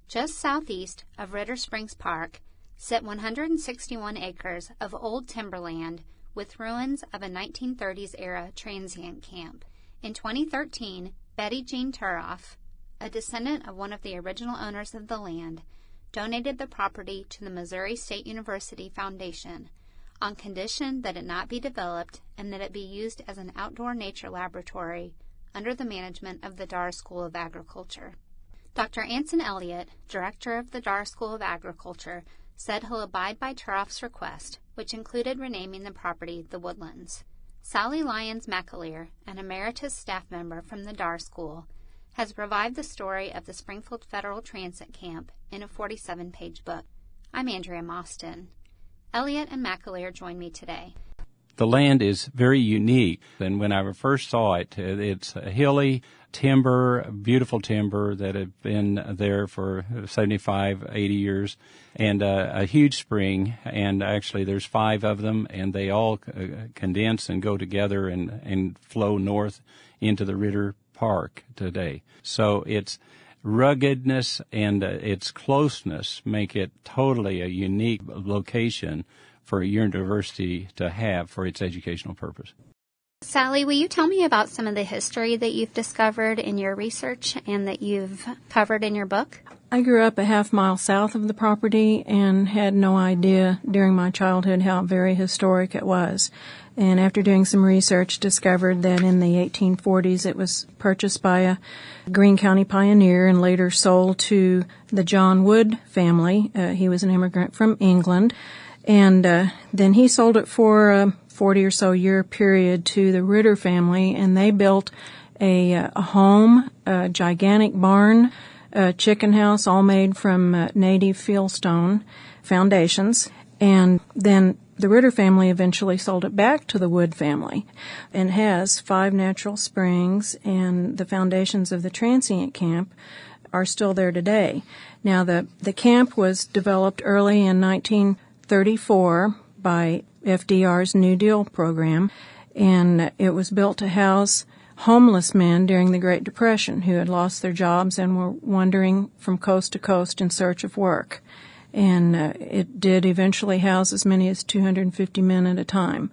Just southeast of Ritter Springs Park sit 161 acres of old timberland with ruins of a 1930s-era transient camp. In 2013, Betty Jean Turoff, a descendant of one of the original owners of the land, donated the property to the Missouri State University Foundation on condition that it not be developed and that it be used as an outdoor nature laboratory under the management of the Dar School of Agriculture. Dr. Anson Elliott, director of the Dar School of Agriculture, said he'll abide by Turoff's request, which included renaming the property The Woodlands. Sally Lyons McAleer, an emeritus staff member from the Dar School, has revived the story of the Springfield Federal Transit Camp in a 47-page book. I'm Andrea Mostyn. Elliott and McAleer join me today. The land is very unique, and when I first saw it, it's a hilly timber, beautiful timber that had been there for 75, 80 years, and a huge spring, and actually there's 5 of them, and they all condense and go together and flow north into the Ritter Park today. So its ruggedness and its closeness make it totally a unique location for a university to have for its educational purpose. Sally, will you tell me about some of the history that you've discovered in your research and that you've covered in your book? I grew up a half-mile south of the property and had no idea during my childhood how very historic it was. And after doing some research, discovered that in the 1840s it was purchased by a Greene County pioneer and later sold to the John Wood family. He was an immigrant from England. And then he sold it for a 40 or so year period to the Ritter family, and they built a home, a gigantic barn, a chicken house, all made from native fieldstone foundations. And then the Ritter family eventually sold it back to the Wood family and has 5 natural springs, and the foundations of the transient camp are still there today. Now, the camp was developed early in 1934 by FDR's New Deal program, and it was built to house homeless men during the Great Depression who had lost their jobs and were wandering from coast to coast in search of work. And it did eventually house as many as 250 men at a time.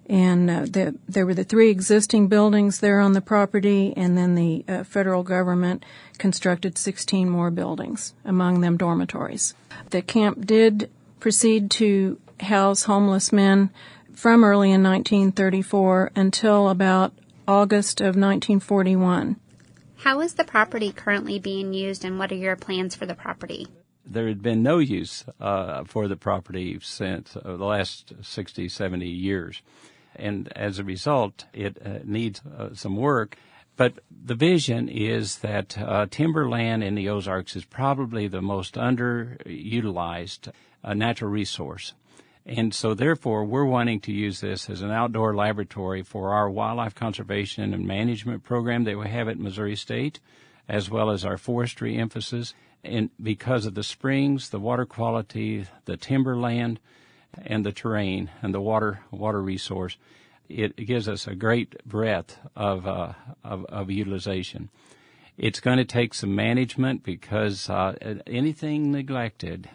And there were the 3 existing buildings there on the property, and then the federal government constructed 16 more buildings, among them dormitories. The camp did proceed to house homeless men from early in 1934 until about August of 1941. How is the property currently being used, and what are your plans for the property? There had been no use for the property since the last 60, 70 years. And as a result, it needs some work. But the vision is that timberland in the Ozarks is probably the most underutilized natural resource. And so, therefore, we're wanting to use this as an outdoor laboratory for our wildlife conservation and management program that we have at Missouri State, as well as our forestry emphasis. And because of the springs, the water quality, the timberland, and the terrain, and the water resource, it gives us a great breadth of utilization. It's going to take some management because anything neglected,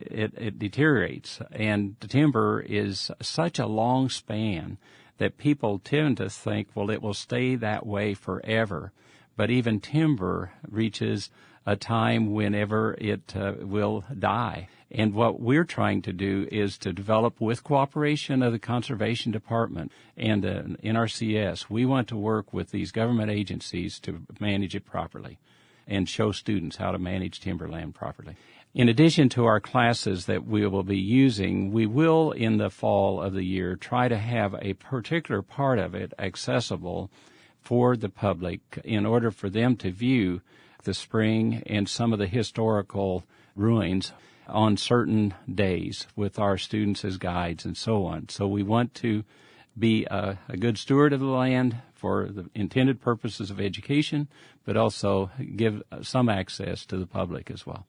it deteriorates. And the timber is such a long span that people tend to think, well, it will stay that way forever. But even timber reaches a time whenever it will die. And what we're trying to do is to develop, with cooperation of the Conservation Department and NRCS, we want to work with these government agencies to manage it properly and show students how to manage timberland properly. In addition to our classes that we will be using, we will, in the fall of the year, try to have a particular part of it accessible for the public in order for them to view the spring and some of the historical ruins on certain days with our students as guides and so on. So we want to be a good steward of the land for the intended purposes of education, but also give some access to the public as well.